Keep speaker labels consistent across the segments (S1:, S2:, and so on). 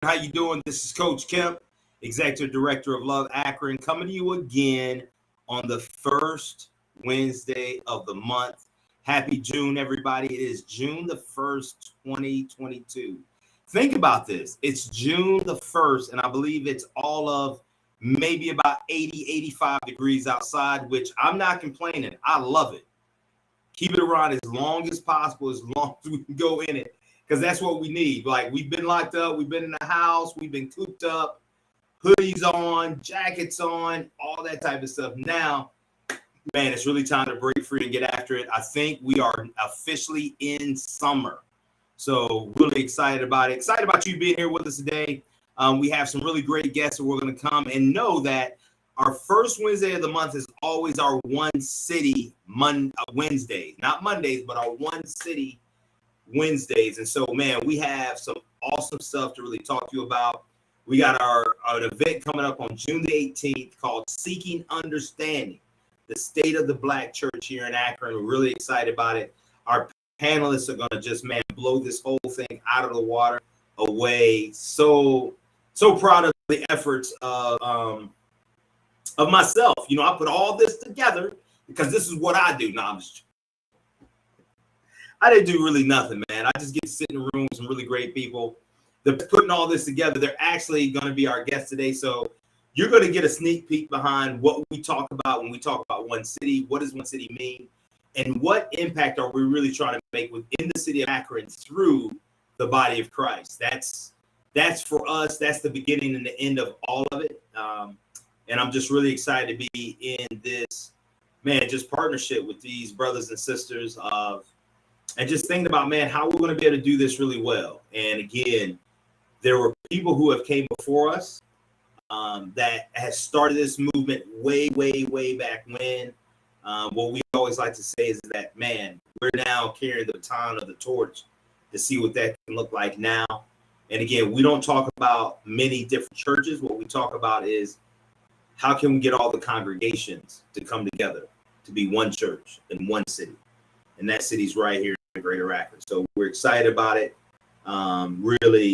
S1: How you doing? This is Coach Kemp, Executive Director of Love Akron, coming to you again on the first Wednesday of the month. Happy June, everybody. It is June the 1st, 2022. Think about this. It's June the 1st, and I believe it's all of maybe about 80, 85 degrees outside, which I'm not complaining. I love it. Keep it around as long as possible, as long as we can go in it. Because that's what we need. Like, we've been locked up, we've been in the house, we've been cooped up, hoodies on, jackets on, all that type of stuff. Now, man, it's really time to break free and get after it. I think we are officially in summer. So really excited about it. Excited about you being here with us today. We have some really great guests that we're going to come, and know that our first Wednesday of the month is always our One City Wednesday. Not Mondays, but our One City Wednesdays. And so, man, we have some awesome stuff to really talk to you about. We got our event coming up on June the 18th called Seeking Understanding, the State of the Black Church here in Akron. We're really excited about it. Our panelists are going to just, man, blow this whole thing out of the water away. So proud of the efforts of myself. You know, I put all this together because this is what I do. No, I didn't do really nothing, man. I just get to sit in a room with some really great people. They're putting all this together. They're actually going to be our guests today. So you're going to get a sneak peek behind what we talk about when we talk about One City. What does One City mean? And what impact are we really trying to make within the city of Akron through the body of Christ? That's for us. That's the beginning and the end of all of it. And I'm just really excited to be in this, man, just partnership with these brothers and sisters and just thinking about, man, how we're going to be able to do this really well. And again, there were people who have came before us that has started this movement way, way, way back when. What we always like to say is that, man, we're now carrying the baton of the torch to see what that can look like now. And again, we don't talk about many different churches. What we talk about is how can we get all the congregations to come together to be one church in one city. And that city's right here in Greater Akron. So we're excited about it. Really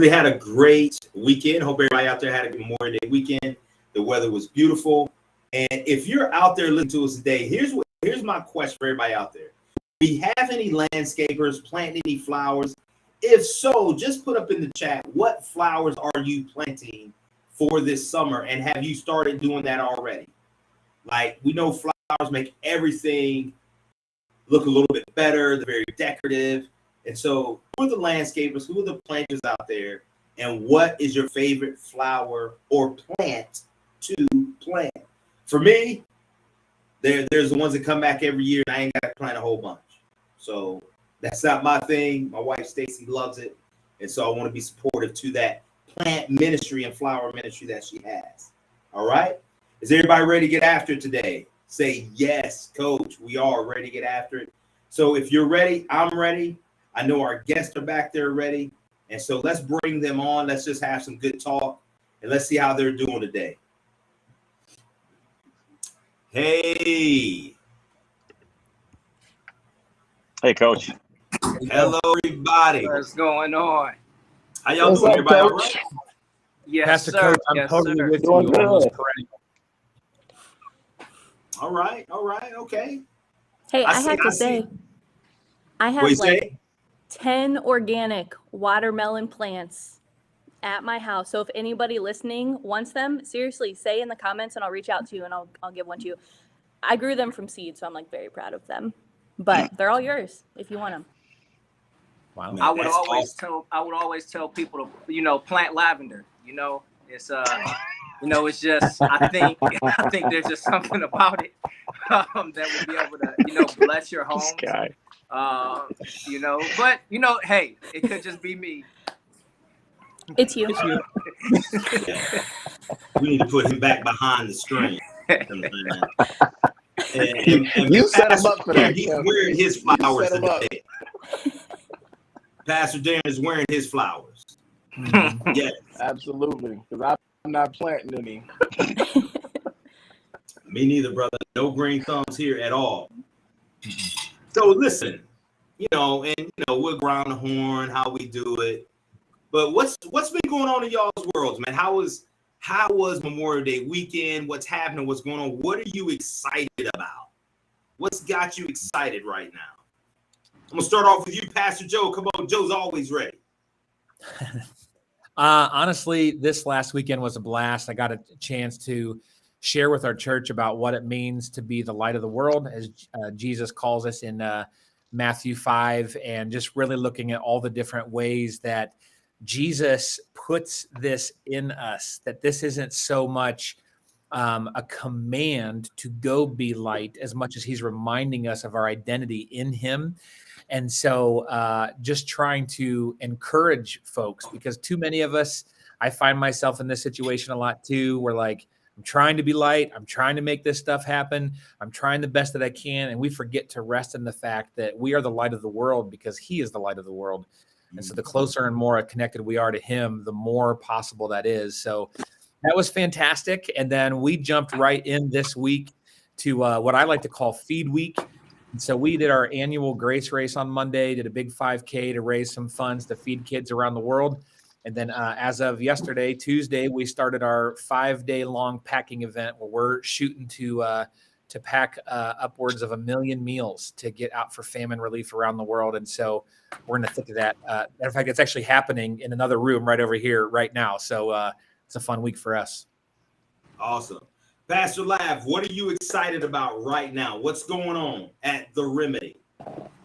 S1: had a great weekend. Hope everybody out there had a good Memorial Day weekend. The weather was beautiful. And if you're out there listening to us today, here's my question for everybody out there. Do we have any landscapers planting any flowers? If so, just put up in the chat, what flowers are you planting for this summer? And have you started doing that already? Like, we know flowers make everything look a little bit better. They're very decorative. And so who are the landscapers? Who are the planters out there? And what is your favorite flower or plant to plant? For me, there's the ones that come back every year, and I ain't got to plant a whole bunch. So that's not my thing. My wife, Stacy, loves it. And so I want to be supportive to that plant ministry and flower ministry that she has. All right? Is everybody ready to get after it today? Say, yes, Coach, we are ready to get after it. So if you're ready, I'm ready. I know our guests are back there ready. And so let's bring them on. Let's just have some good talk. And let's see how they're doing today. Hey.
S2: Hey, Coach.
S1: Hello, everybody.
S3: What's going on?
S1: How y'all doing, everybody? All right?
S3: Yes,
S4: Pastor
S3: sir.
S4: Coach, I'm
S3: Yes,
S4: totally
S3: sir.
S4: with you on those perennials.
S1: All right, okay.
S5: Hey, I have to say, I have like 10 organic watermelon plants at my house. So if anybody listening wants them, seriously, say in the comments and I'll reach out to you and I'll give one to you. I grew them from seed, so I'm like very proud of them. But they're all yours if you want them.
S4: Wow.
S3: I would always tell people to, plant lavender. It's it's just I think there's just something about it that would be able to, bless your home. But hey, it could just be me.
S5: It's you.
S1: We need to put him back behind the screen. And
S6: You set him up for that.
S1: He's wearing his flowers today. Pastor Daren is wearing his flowers. Yes,
S6: Absolutely. Because I'm not planting any.
S1: Me neither, brother. No green thumbs here at all. So listen, we'll ground the horn, how we do it. But what's been going on in y'all's worlds, man? How was Memorial Day weekend? What's happening? What's going on? What are you excited about? What's got you excited right now? I'm gonna start off with you, Pastor Joe. Come on, Joe's always ready.
S4: Honestly, this last weekend was a blast. I got a chance to share with our church about what it means to be the light of the world, as Jesus calls us in Matthew 5, and just really looking at all the different ways that Jesus puts this in us, that this isn't so much a command to go be light as much as he's reminding us of our identity in him. And so just trying to encourage folks, because too many of us, I find myself in this situation a lot too, where like, I'm trying to be light. I'm trying to make this stuff happen. I'm trying the best that I can. And we forget to rest in the fact that we are the light of the world because he is the light of the world. And so the closer and more connected we are to him, the more possible that is. So that was fantastic. And then we jumped right in this week to what I like to call Feed Week. And so we did our annual Grace Race on Monday, did a big 5K to raise some funds to feed kids around the world. And then as of yesterday, Tuesday, we started our 5-day-long packing event where we're shooting to pack upwards of 1 million meals to get out for famine relief around the world. And so we're in the thick of that. Matter of fact, it's actually happening in another room right over here right now. So it's a fun week for us.
S1: Awesome. Pastor Lav, what are you excited about right now? What's going on at The Remedy?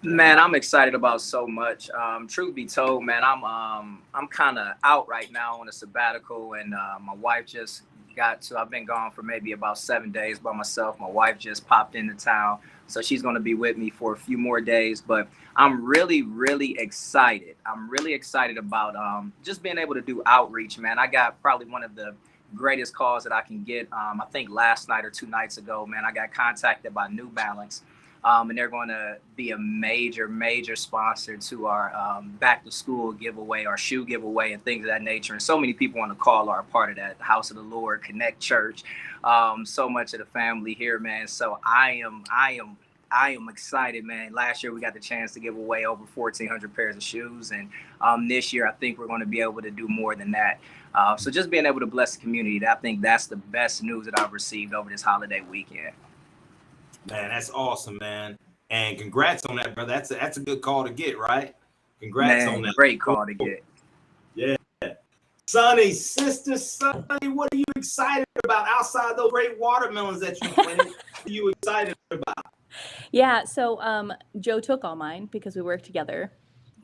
S3: Man, I'm excited about so much. Truth be told, man, I'm kind of out right now on a sabbatical, and my wife just I've been gone for maybe about 7 days by myself. My wife just popped into town, so she's going to be with me for a few more days. But I'm really, really excited. I'm really excited about just being able to do outreach, man. I got probably one of the greatest calls that I can get. I think last night or 2 nights ago, man, I got contacted by New Balance. And they're going to be a major sponsor to our back to school giveaway, our shoe giveaway, and things of that nature. And so many people on the call are a part of that. The House of the Lord, Connect Church, so much of the family here, man. So I am excited, man. Last year we got the chance to give away over 1,400 pairs of shoes, and this year I think we're going to be able to do more than that. So just being able to bless the community, I think that's the best news that I've received over this holiday weekend.
S1: Man, that's awesome, man. And congrats on that, brother. That's a good call to get, right? Congrats on that.
S3: Great call to get.
S1: Yeah. Sonny, sister Sonny, what are you excited about outside those great watermelons that you planted? What are you excited about?
S5: Yeah, so Joe took all mine because we work together.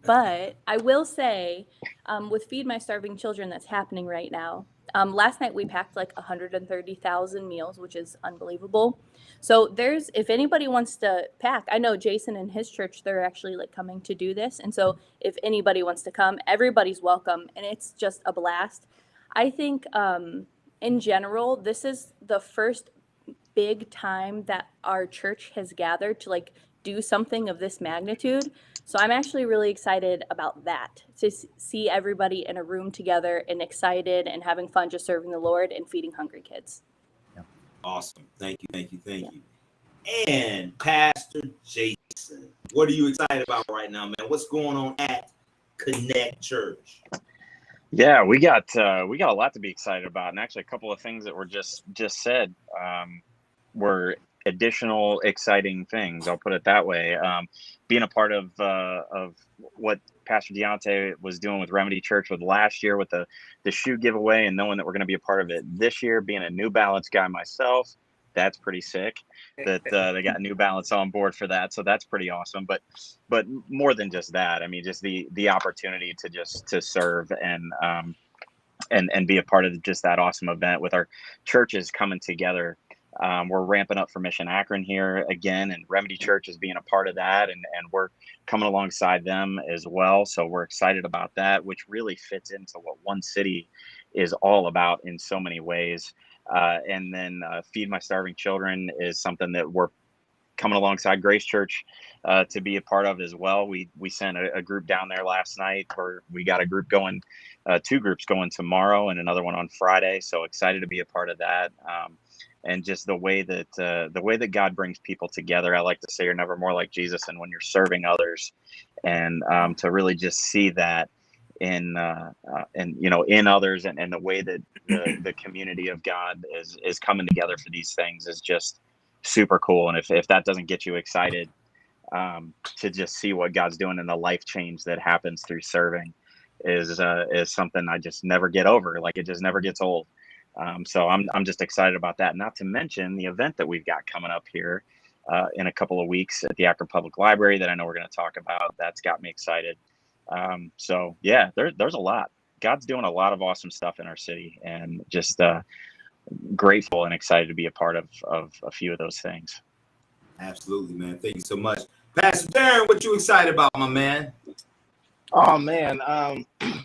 S5: But I will say, with Feed My Starving Children that's happening right now, last night we packed like 130,000 meals, which is unbelievable. So if anybody wants to pack, I know Jason and his church, they're actually like coming to do this. And so if anybody wants to come, everybody's welcome. And it's just a blast. I think in general, this is the first big time that our church has gathered to like do something of this magnitude. So I'm actually really excited about that, to see everybody in a room together and excited and having fun just serving the Lord and feeding hungry kids.
S1: Awesome. Thank you. And Pastor Jason, what are you excited about right now, man? What's going on at Connect Church?
S2: Yeah, we got a lot to be excited about, and actually a couple of things that were just said were additional exciting things. I'll put it that way. Being a part of what Pastor Deante was doing with Remedy Church with last year with the shoe giveaway, and knowing that we're going to be a part of it this year, being a New Balance guy myself, that's pretty sick that they got New Balance on board for that. So that's pretty awesome. But more than just that, I mean, just the opportunity to serve and be a part of just that awesome event with our churches coming together. We're ramping up for Mission Akron here again, and Remedy Church is being a part of that, and we're coming alongside them as well. So we're excited about that, which really fits into what One City is all about in so many ways. And then Feed My Starving Children is something that we're coming alongside Grace Church to be a part of as well. We sent a group down there last night, or we got a group going, 2 groups going tomorrow and another one on Friday. So excited to be a part of that. And just the way that God brings people together. I like to say you're never more like Jesus, and when you're serving others, and to really just see that in others, and the way that the community of God is coming together for these things is just super cool. And if that doesn't get you excited, to just see what God's doing and the life change that happens through serving is something I just never get over. Like, it just never gets old. So I'm just excited about that. Not to mention the event that we've got coming up here in a couple of weeks at the Akron Public Library that I know we're going to talk about. That's got me excited. So yeah, there's a lot. God's doing a lot of awesome stuff in our city, and just grateful and excited to be a part of a few of those things.
S1: Absolutely, man. Thank you so much. Pastor Daren, what you excited about, my man?
S6: Oh man,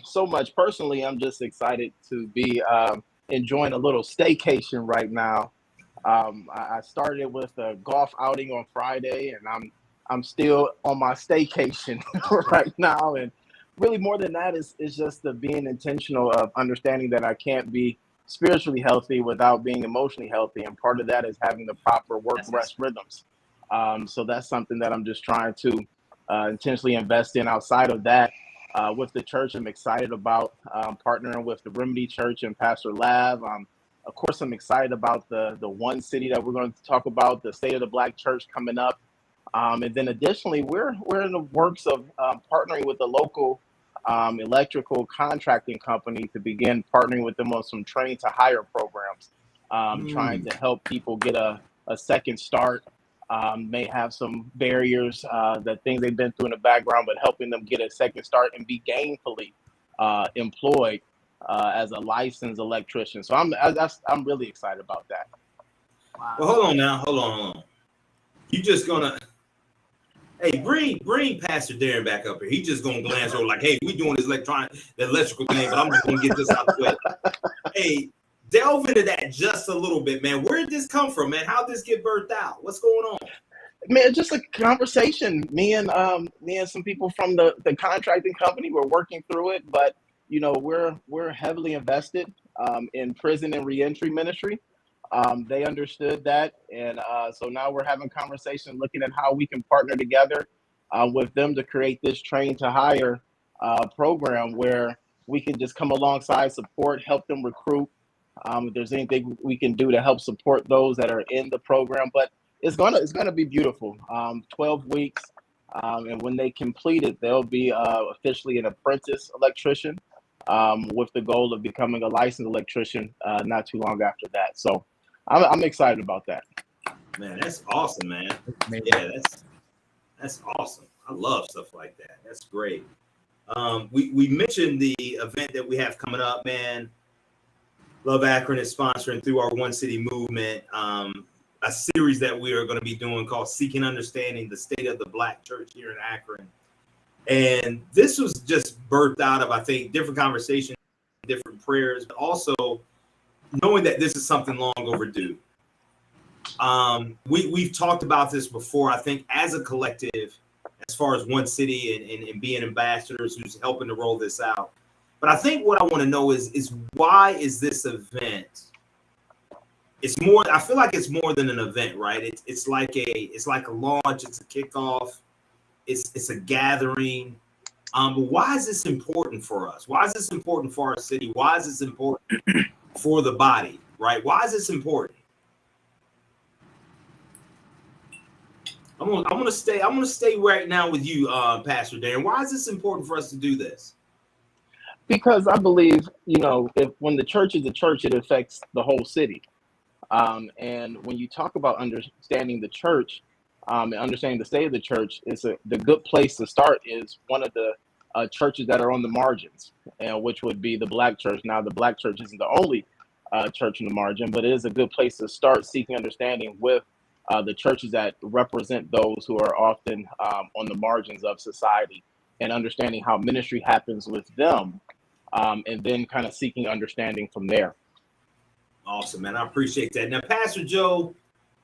S6: so much. Personally, I'm just excited to be enjoying a little staycation right now. I started with a golf outing on Friday, and I'm still on my staycation right now. And really, more than that is just the being intentional of understanding that I can't be spiritually healthy without being emotionally healthy, and part of that is having the proper work-rest rhythms. So that's something that I'm just trying to intentionally invest in. Outside of that, with the church, I'm excited about partnering with the Remedy Church and Pastor Lav. Of course, I'm excited about the one city that we're going to talk about, the State of the Black Church coming up. And then additionally, we're in the works of partnering with the local electrical contracting company to begin partnering with them on some train to hire programs, trying to help people get a second start. May have some barriers, that things they've been through in the background, but helping them get a second start and be gainfully employed as a licensed electrician. So I'm really excited about that.
S3: Wow.
S1: Well, hold on. You just gonna, hey, bring Pastor Daren back up here. He just gonna glance over like, hey, we doing this electrical thing, but I'm just gonna get this out the way. Hey, delve into that just a little bit, man. Where did this come from, man? How did this get birthed out? What's going on?
S6: Man, just a conversation. Me and some people from the contracting company were working through it, but we're heavily invested in prison and reentry ministry. They understood that, and so now we're having conversation, looking at how we can partner together with them to create this train to hire program where we can just come alongside, support, help them recruit. If there's anything we can do to help support those that are in the program, but it's gonna be beautiful. 12 weeks, and when they complete it, they'll be officially an apprentice electrician, with the goal of becoming a licensed electrician not too long after that. So I'm excited about that.
S1: Man, that's awesome, man. Yeah, that's awesome. I love stuff like that. That's great. We mentioned the event that we have coming up, man. Love Akron is sponsoring through our One City movement a series that we are going to be doing called Seeking Understanding, the State of the Black Church here in Akron. And this was just birthed out of, I think, different conversations, different prayers, but also knowing that this is something long overdue. We've talked about this before, I think, as a collective, as far as One City and being ambassadors who's helping to roll this out. But I think what I want to know is why is this event? It's more. I feel like it's more than an event, right? It's like a launch. It's a kickoff. It's a gathering. But why is this important for us? Why is this important for our city? Why is this important for the body? Right? Why is this important? I'm gonna stay right now with you, Pastor Daren. Why is this important for us to do this?
S6: Because I believe, when the church is a church, it affects the whole city. And when you talk about understanding the church and understanding the state of the church, the good place to start is one of the churches that are on the margins, which would be the Black church. Now, the Black church isn't the only church in the margin, but it is a good place to start seeking understanding with the churches that represent those who are often on the margins of society, and understanding how ministry happens with them, and then kind of seeking understanding from there.
S1: Awesome, man. I appreciate that. Now, Pastor Joe,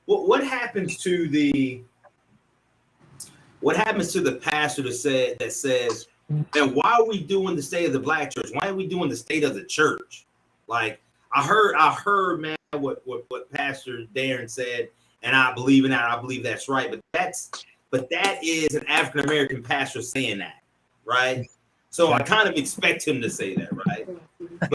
S1: what happens to the pastor that says, man, why are we doing the State of the Black Church? Why are we doing the State of the Church? Like, I heard, man, what Pastor Daren said, and I believe in that. I believe that's right. But that is an African American pastor saying that, right? So I kind of expect him to say that, right?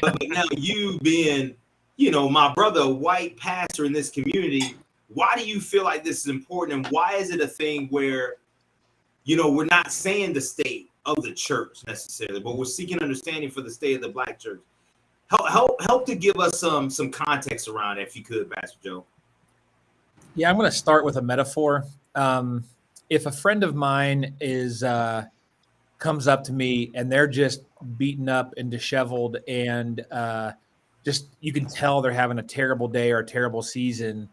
S1: But now you being, my brother, a white pastor in this community, why do you feel like this is important? And why is it a thing where, we're not saying the state of the church necessarily, but we're seeking understanding for the state of the Black church? Help to give us some context around it, if you could, Pastor Joe.
S4: Yeah, I'm going to start with a metaphor. If a friend of mine comes up to me and they're just beaten up and disheveled and just you can tell they're having a terrible day or a terrible season,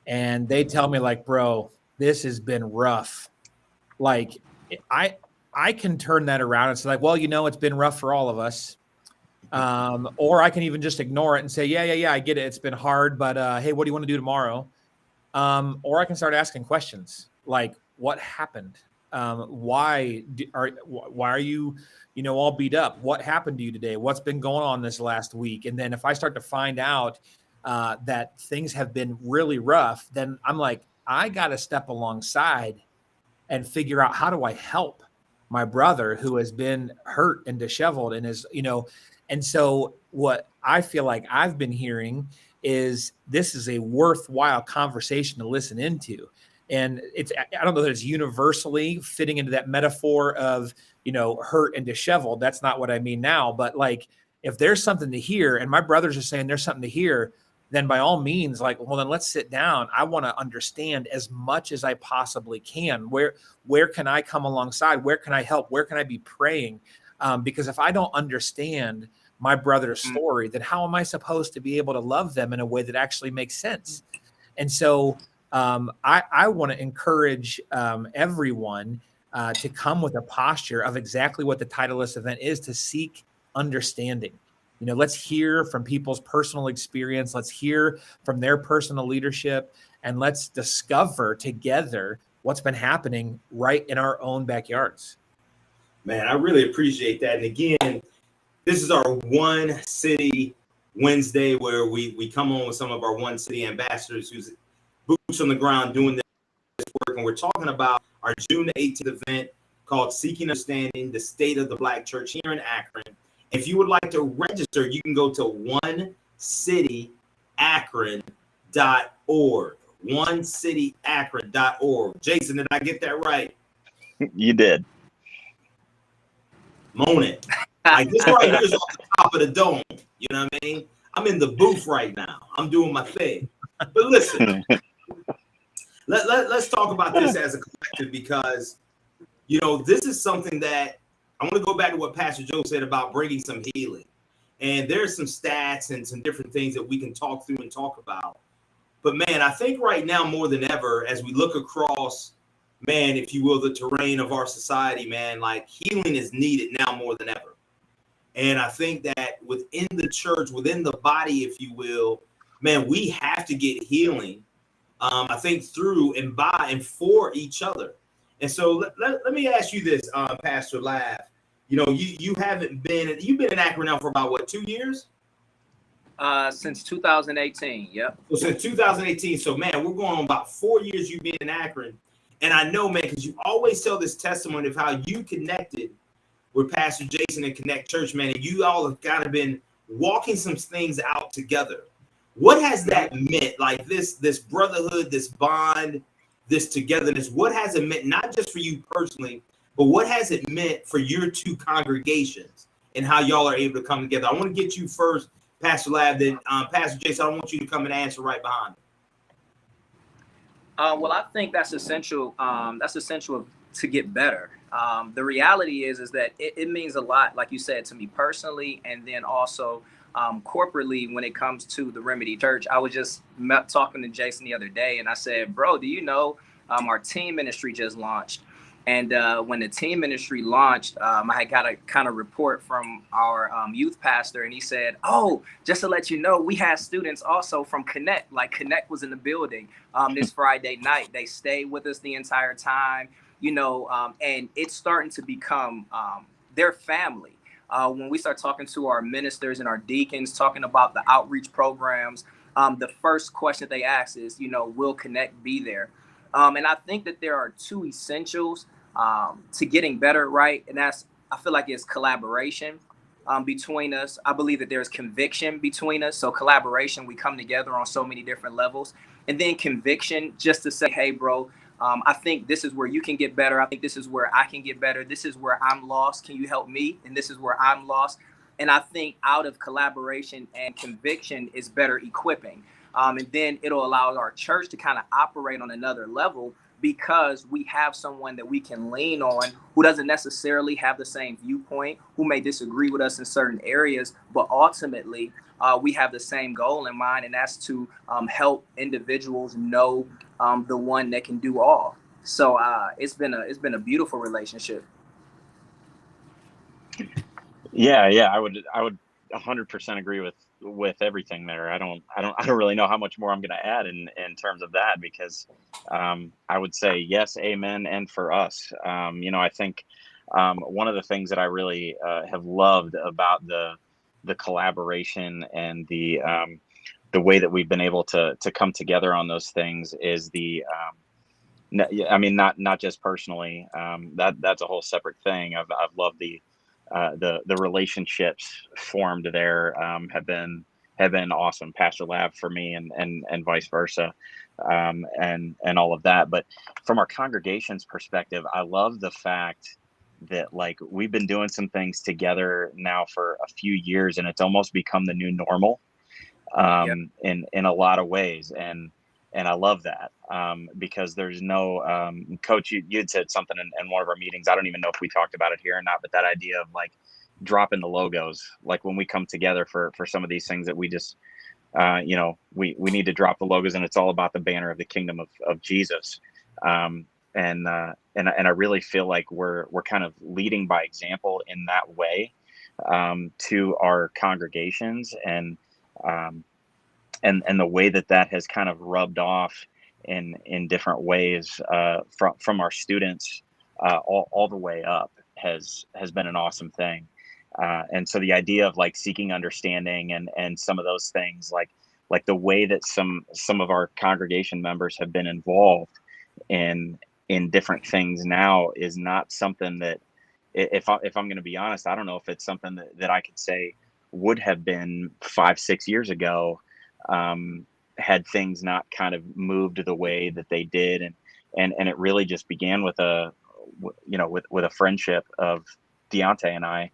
S4: and they tell me like, bro, this has been rough. Like I can turn that around and say like, well, it's been rough for all of us. Or I can even just ignore it and say, yeah, I get it. It's been hard, but hey, what do you want to do tomorrow? Or I can start asking questions like, what happened? Why are you, all beat up? What happened to you today? What's been going on this last week? And then if I start to find out that things have been really rough, then I'm like, I got to step alongside and figure out how do I help my brother who has been hurt and disheveled and is, and so what I feel like I've been hearing is this is a worthwhile conversation to listen into. And I don't know that it's universally fitting into that metaphor of, hurt and disheveled. That's not what I mean now. But like, if there's something to hear and my brothers are saying there's something to hear, then by all means, like, well, then let's sit down. I want to understand as much as I possibly can. Where can I come alongside? Where can I help? Where can I be praying? Because if I don't understand my brother's story, then how am I supposed to be able to love them in a way that actually makes sense? And so I want to encourage everyone to come with a posture of exactly what the title of this event is, to seek understanding. Let's hear from people's personal experience. Let's hear from their personal leadership, and let's discover together what's been happening right in our own backyards.
S1: Man, I really appreciate that. And again, this is our One City Wednesday, where we come on with some of our One City ambassadors who's boots on the ground doing this work. And we're talking about our June 18th event called Seeking Understanding, the State of the Black Church here in Akron. If you would like to register, you can go to onecityakron.org. onecityakron.org. Jason, did I get that right?
S2: You did.
S1: Moan it. Like this right here is off the top of the dome. You know what I mean? I'm in the booth right now. I'm doing my thing. But listen, let's talk about this as a collective, because, this is something that I want to go back to what Pastor Joe said about bringing some healing. And there's some stats and some different things that we can talk through and talk about. But man, I think right now more than ever, as we look across, man, if you will, the terrain of our society, man, like healing is needed now more than ever. And I think that within the church, within the body, if you will, man, we have to get healing, I think, through and by and for each other. And so let me ask you this, Pastor Lav. You've been in Akron now for about, what, 2 years?
S3: Since 2018, yep.
S1: So since 2018. So, man, we're going on about 4 years you've been in Akron. And I know, man, because you always tell this testimony of how you connected with Pastor Jason and Connect Church, man, and you all have kind of been walking some things out together. What has that meant? Like this brotherhood, this bond, this togetherness, what has it meant, not just for you personally, but what has it meant for your two congregations and how y'all are able to come together? I want to get you first, Pastor Lav, then Pastor Jason, I want you to come and answer right behind me.
S3: Well, I think that's essential. That's essential to get better. The reality is that it means a lot, like you said, to me personally, and then also corporately when it comes to the Remedy Church. I was just talking to Jason the other day, and I said, bro, do you know our teen ministry just launched? And when the teen ministry launched, I got a kind of report from our youth pastor, and he said, oh, just to let you know, we had students also from Connect. Like Connect was in the building this Friday night. They stayed with us the entire time, and it's starting to become their family. When we start talking to our ministers and our deacons, talking about the outreach programs, the first question they ask is, will Connect be there? And I think that there are two essentials to getting better, right? And that's I feel like it's collaboration between us. I believe that there's conviction between us. So collaboration, we come together on so many different levels. And then conviction, just to say, hey, bro, I think this is where you can get better. I think this is where I can get better. This is where I'm lost. Can you help me? And this is where I'm lost. And I think out of collaboration and conviction is better equipping. And then it'll allow our church to kind of operate on another level, because we have someone that we can lean on who doesn't necessarily have the same viewpoint, who may disagree with us in certain areas, but ultimately we have the same goal in mind, and that's to help individuals know the one that can do all. So it's been a beautiful relationship.
S2: Yeah, I would 100% agree with everything there. I don't really know how much more I'm going to add in terms of that, because I would say yes, amen, and for us, I think one of the things that I really have loved about the collaboration and the way that we've been able to come together on those things is not just personally, that's a whole separate thing. I've loved the relationships formed there have been awesome. Pastor Lav for me and vice versa, and all of that. But from our congregation's perspective, I love the fact that like we've been doing some things together now for a few years, and it's almost become the new normal in a lot of ways. And I love that because there's no Coach, you had said something in one of our meetings. I don't even know if we talked about it here or not, but that idea of like dropping the logos, like when we come together for some of these things that we just, we need to drop the logos, and it's all about the banner of the kingdom of Jesus. And I really feel like we're kind of leading by example in that way to our congregations, and the way that has kind of rubbed off in different ways from our students all the way up has been an awesome thing. And so the idea of like seeking understanding and some of those things, like the way that some of our congregation members have been involved in different things now is not something that, if I'm going to be honest, I don't know if it's something that I could say would have been 5-6 years ago, had things not kind of moved the way that they did. And it really just began with a friendship of Deante and I,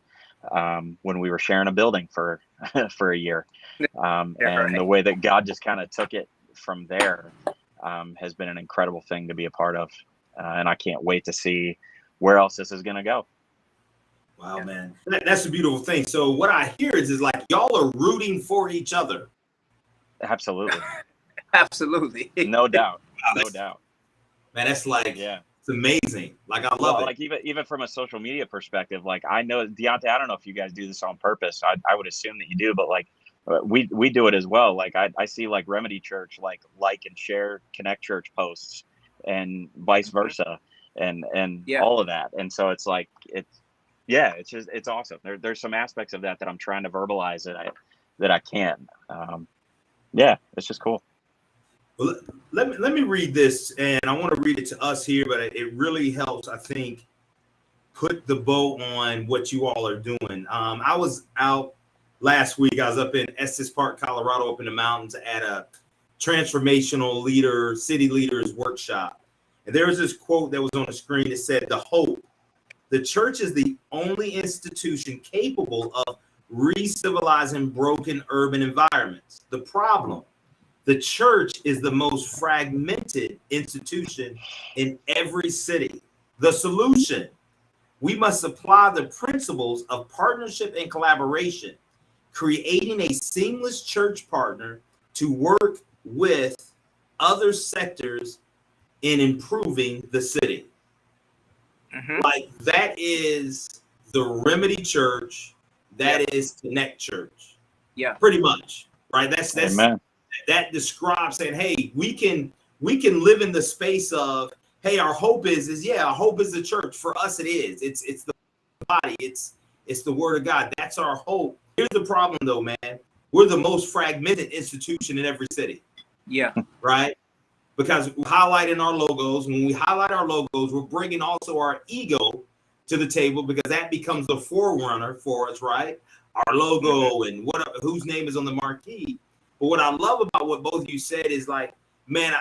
S2: when we were sharing a building for a year. And the way that God just kind of took it from there has been an incredible thing to be a part of. And I can't wait to see where else this is going to go.
S1: Wow, man. That's a beautiful thing. So what I hear is like y'all are rooting for each other.
S2: Absolutely.
S3: Absolutely.
S2: No doubt. No doubt.
S1: Man, that's like,
S2: yeah,
S1: it's amazing. Like, I love it.
S2: Like even from a social media perspective, like I know Deante, I don't know if you guys do this on purpose. I would assume that you do, but like we do it as well. Like I see like Remedy Church, like and share Connect Church posts and vice versa and all of that. And so it's like, it's awesome. There's some aspects of that I'm trying to verbalize that I can. It's just cool.
S1: Well, let me read this, and I want to read it to us here, but it really helps, I think, put the bow on what you all are doing. I was out last week. I was up in Estes Park, Colorado, up in the mountains at a transformational city leaders workshop. And there was this quote that was on the screen that said, the church is the only institution capable of re-civilizing broken urban environments. The problem, the church is the most fragmented institution in every city. The solution, we must apply the principles of partnership and collaboration, creating a seamless church partner to work with other sectors in improving the city. Mm-hmm. Like that is the Remedy Church. That is Connect Church. Yeah, pretty much. Right. That's Amen. That describes saying, hey, we can live in the space of, hey, our hope is our hope is the church. For us, it is. It's the body. It's the word of God. That's our hope. Here's the problem, though, man. We're the most fragmented institution in every city. Yeah. Right. Because we're highlighting our logos. When we highlight our logos, we're bringing also our ego to the table, because that becomes the forerunner for us, right? Our logo and whose name is on the marquee. But what I love about what both of you said is like, man,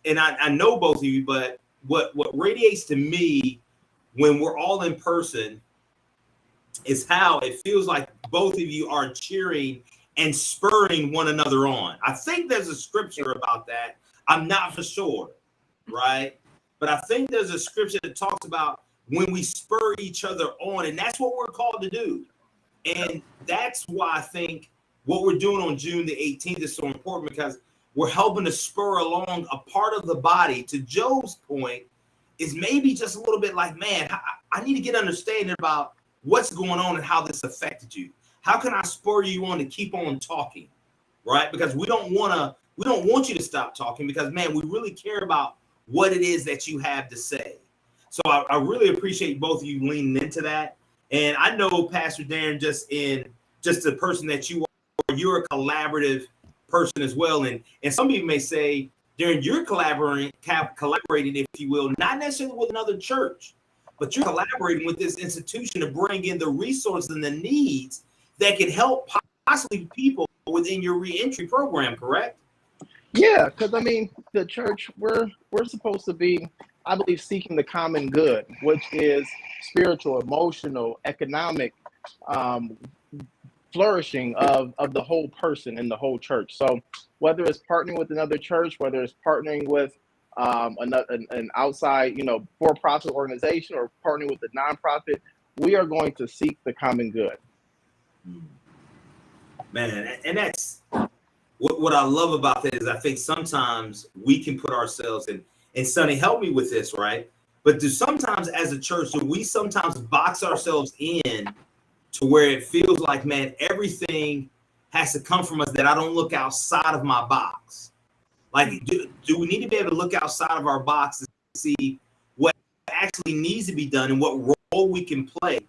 S1: I know both of you, but what radiates to me when we're all in person is how it feels like both of you are cheering and spurring one another on. I think there's a scripture about that. I'm not for sure, right? But I think there's a scripture that talks about when we spur each other on, and that's what we're called to do. And that's why I think what we're doing on June the 18th is so important, because we're helping to spur along a part of the body. To Joe's point, is maybe just a little bit like, man, I need to get understanding about what's going on and how this affected you. How can I spur you on to keep on talking, right? Because we don't want you to stop talking, because, man, we really care about what it is that you have to say. So I really appreciate both of you leaning into that. And I know, Pastor Daren, just the person that you are, you're a collaborative person as well. And some people may say, Daren, you're collaborating, if you will, not necessarily with another church, but you're collaborating with this institution to bring in the resources and the needs that can help possibly people within your reentry program, correct?
S6: Yeah, because I mean, the church, we're supposed to be, I believe, seeking the common good, which is spiritual, emotional, economic flourishing of the whole person and the whole church. So whether it's partnering with another church, whether it's partnering with an outside, for-profit organization, or partnering with a nonprofit, we are going to seek the common good.
S1: Man, and that's what I love about that is I think sometimes we can put ourselves in, and Sonny, help me with this, right? But sometimes as a church, do we sometimes box ourselves in to where it feels like, man, everything has to come from us, that I don't look outside of my box? Like, do we need to be able to look outside of our box to see what actually needs to be done and what role we can play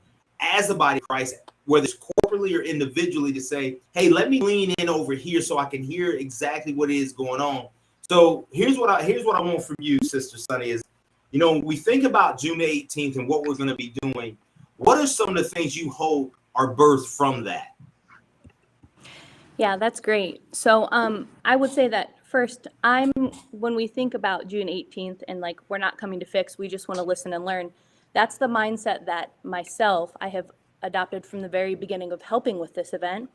S1: as a body of Christ, whether it's corporately or individually, to say, hey, let me lean in over here so I can hear exactly what is going on. So here's what I want from you, Sister Sonny, is, when we think about June 18th and what we're going to be doing, what are some of the things you hope are birthed from that?
S5: Yeah, that's great. So I would say that first, when we think about June 18th and like, we're not coming to fix, we just want to listen and learn. That's the mindset that I have adopted from the very beginning of helping with this event.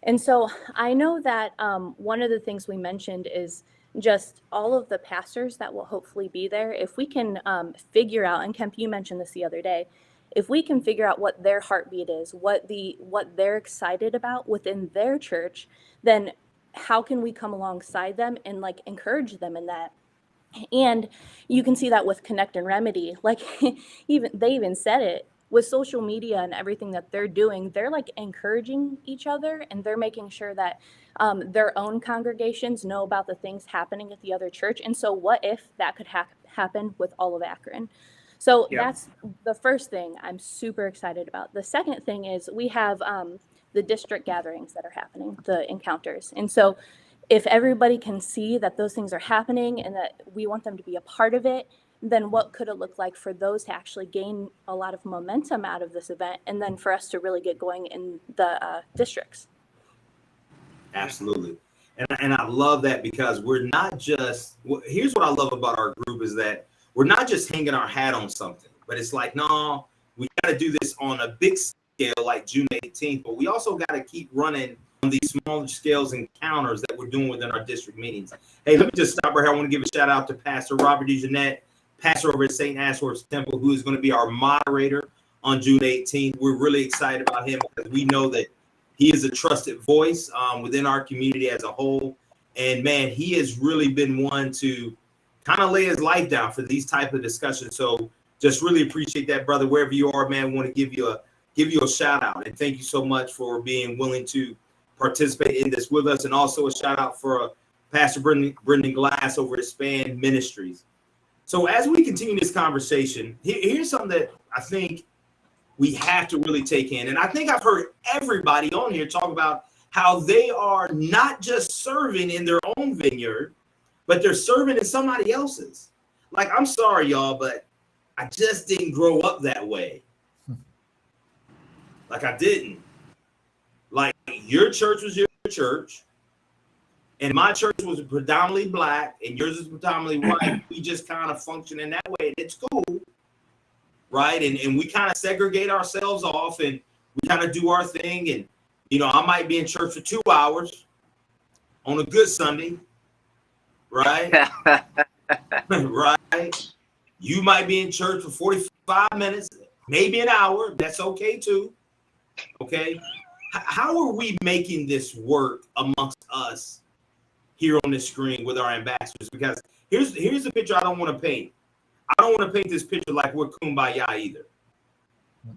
S5: And so I know that one of the things we mentioned is just all of the pastors that will hopefully be there. If we can figure out, and Kemp, you mentioned this the other day, if we can figure out what their heartbeat is, what they're excited about within their church, then how can we come alongside them and like encourage them in that? And you can see that with Connect and Remedy. Like they even said it with social media and everything that they're doing. They're like encouraging each other, and they're making sure that their own congregations know about the things happening at the other church. And so what if that could happen with all of Akron? So That's the first thing I'm super excited about. The second thing is we have the district gatherings that are happening, the encounters. And so if everybody can see that those things are happening and that we want them to be a part of it, then what could it look like for those to actually gain a lot of momentum out of this event, and then for us to really get going in the districts?
S1: Absolutely. And I love that, because we're not just, here's what I love about our group is that we're not just hanging our hat on something, but it's like, no, we got to do this on a big scale like June 18th, but we also got to keep running on these smaller scales encounters that we're doing within our district meetings. Hey, let me just stop right here. I want to give a shout out to Pastor Robert DeJeanette, pastor over at St. Ashworth's Temple, who is going to be our moderator on June 18th. We're really excited about him because we know that he is a trusted voice within our community as a whole. And man, he has really been one to kind of lay his life down for these type of discussions. So just really appreciate that, brother. Wherever you are, man, we want to give you a shout out, and thank you so much for being willing to participate in this with us. And also a shout out for Pastor Brendan Glass over at Span Ministries. So as we continue this conversation, here's something that I think we have to really take in. And I think I've heard everybody on here talk about how they are not just serving in their own vineyard, but they're serving in somebody else's. Like, I'm sorry, y'all, but I just didn't grow up that way. Like I didn't. Like your church was your church, and my church was predominantly black, and yours is predominantly white. We just kind of function in that way, and it's cool, right? And we kind of segregate ourselves off, and we kind of do our thing. And you know, I might be in church for 2 hours on a good Sunday, right? Right. You might be in church for 45 minutes, maybe an hour. That's okay too. Okay. How are we making this work amongst us here on this screen with our ambassadors? Because here's the picture I don't want to paint. I don't want to paint this picture like we're kumbaya either.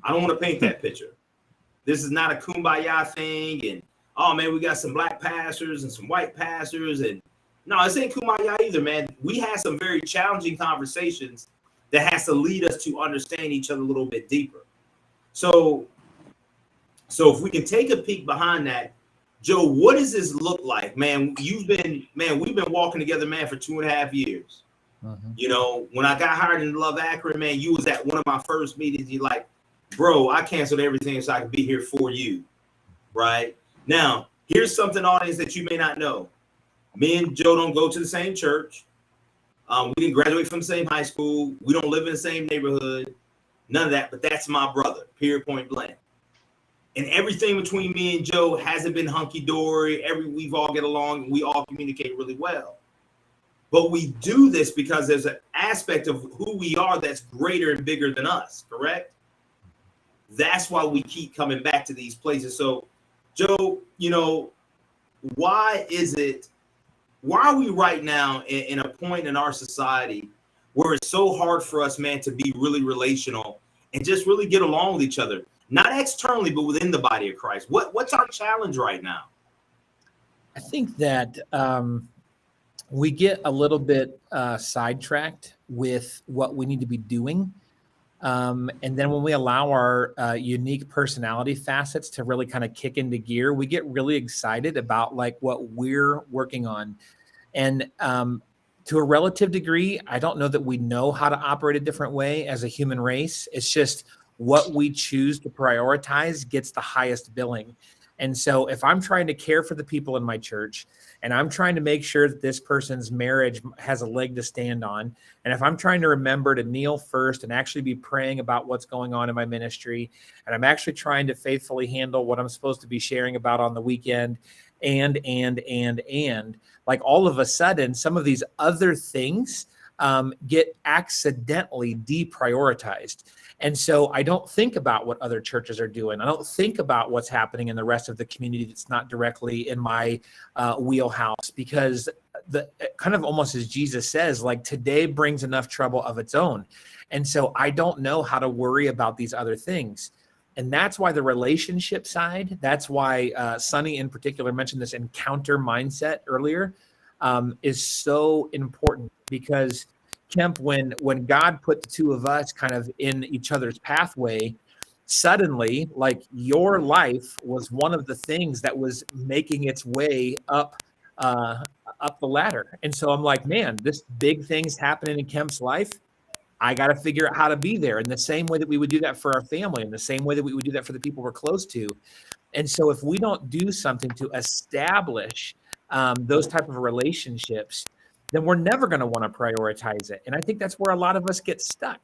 S1: I don't want to paint that picture. This is not a kumbaya thing. And oh man, we got some black pastors and some white pastors, and no, this ain't kumbaya either, man. We had some very challenging conversations that has to lead us to understand each other a little bit deeper. So if we can take a peek behind that, Joe, what does this look like, man? We've been walking together, man, for 2.5 years. Mm-hmm. You know, when I got hired in Love Akron, man, you was at one of my first meetings. You like, bro, I canceled everything so I could be here for you, right? Now, here's something, audience, that you may not know. Me and Joe don't go to the same church. We didn't graduate from the same high school. We don't live in the same neighborhood. None of that, but that's my brother, period, point blank. And everything between me and Joe hasn't been hunky-dory. We've all get along and we all communicate really well. But we do this because there's an aspect of who we are that's greater and bigger than us, correct? That's why we keep coming back to these places. So, Joe, you know, why are we right now in a point in our society where it's so hard for us, man, to be really relational and just really get along with each other? Not externally, but within the body of Christ. What's our challenge right now?
S4: I think that we get a little bit sidetracked with what we need to be doing. And then when we allow our unique personality facets to really kind of kick into gear, we get really excited about like what we're working on. And to a relative degree, I don't know that we know how to operate a different way as a human race. It's just what we choose to prioritize gets the highest billing. And so if I'm trying to care for the people in my church and I'm trying to make sure that this person's marriage has a leg to stand on, and if I'm trying to remember to kneel first and actually be praying about what's going on in my ministry, and I'm actually trying to faithfully handle what I'm supposed to be sharing about on the weekend, and like all of a sudden, some of these other things get accidentally deprioritized. And so I don't think about what other churches are doing. I don't think about what's happening in the rest of the community that's not directly in my wheelhouse, because the kind of almost as Jesus says, like today brings enough trouble of its own. And so I don't know how to worry about these other things. And that's why the relationship side, that's why Sonny in particular mentioned this encounter mindset earlier, is so important. Because Kemp, when God put the two of us kind of in each other's pathway, suddenly, like your life was one of the things that was making its way up the ladder. And so I'm like, man, this big thing's happening in Kemp's life. I got to figure out how to be there in the same way that we would do that for our family, in the same way that we would do that for the people we're close to. And so if we don't do something to establish those type of relationships, then we're never going to want to prioritize it. And I think that's where a lot of us get stuck.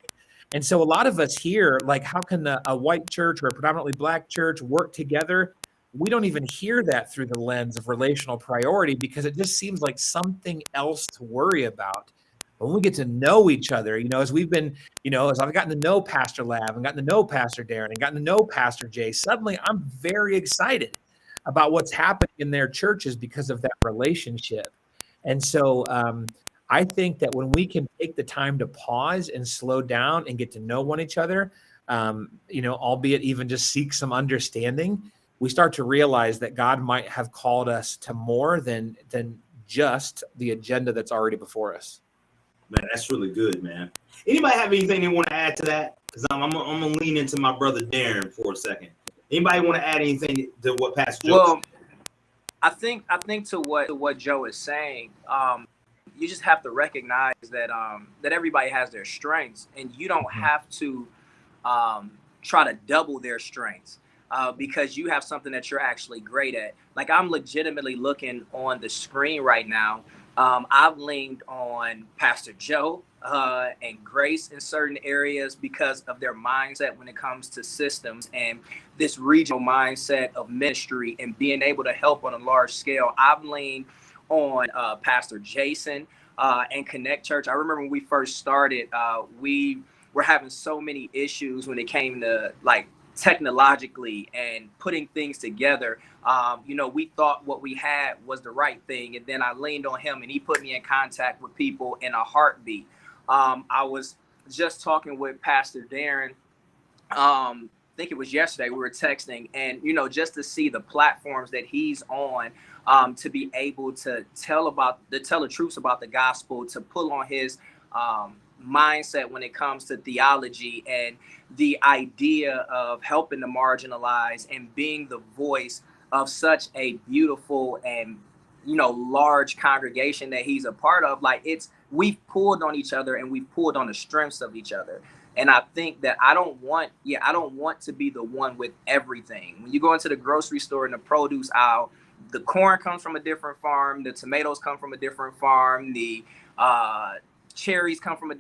S4: And so a lot of us here, like, how can a white church or a predominantly black church work together? We don't even hear that through the lens of relational priority, because it just seems like something else to worry about. But when we get to know each other, you know, as we've been, you know, as I've gotten to know Pastor Lav and gotten to know Pastor Daren and gotten to know Pastor Jay, suddenly I'm very excited about what's happening in their churches because of that relationship. And so I think that when we can take the time to pause and slow down and get to know one each other, you know, albeit even just seek some understanding, we start to realize that God might have called us to more than just the agenda that's already before us.
S1: Man, that's really good, man. Anybody have anything they want to add to that? Because I'm gonna lean into my brother Daren for a second. Anybody want to add anything to what Pastor Joe said?
S3: I think to what Joe is saying, you just have to recognize that that everybody has their strengths, and you don't have to try to double their strengths. because you have something that you're actually great at. Like, I'm legitimately looking on the screen right now. I've leaned on Pastor Joe and Grace in certain areas because of their mindset when it comes to systems and this regional mindset of ministry and being able to help on a large scale. I've leaned on Pastor Jason and Connect Church. I remember when we first started, we were having so many issues when it came to like technologically and putting things together. We thought what we had was the right thing, and then I leaned on him and he put me in contact with people in a heartbeat. I was just talking with Pastor Daren, I think it was yesterday, we were texting, and just to see the platforms that he's on, to be able to tell the truths about the gospel, to pull on his mindset when it comes to theology and the idea of helping the marginalized and being the voice of such a beautiful and large congregation that he's a part of. Like, we've pulled on each other and we've pulled on the strengths of each other. And I think that I don't want to be the one with everything. When you go into the grocery store in the produce aisle, the corn comes from a different farm, the tomatoes come from a different farm, the cherries come from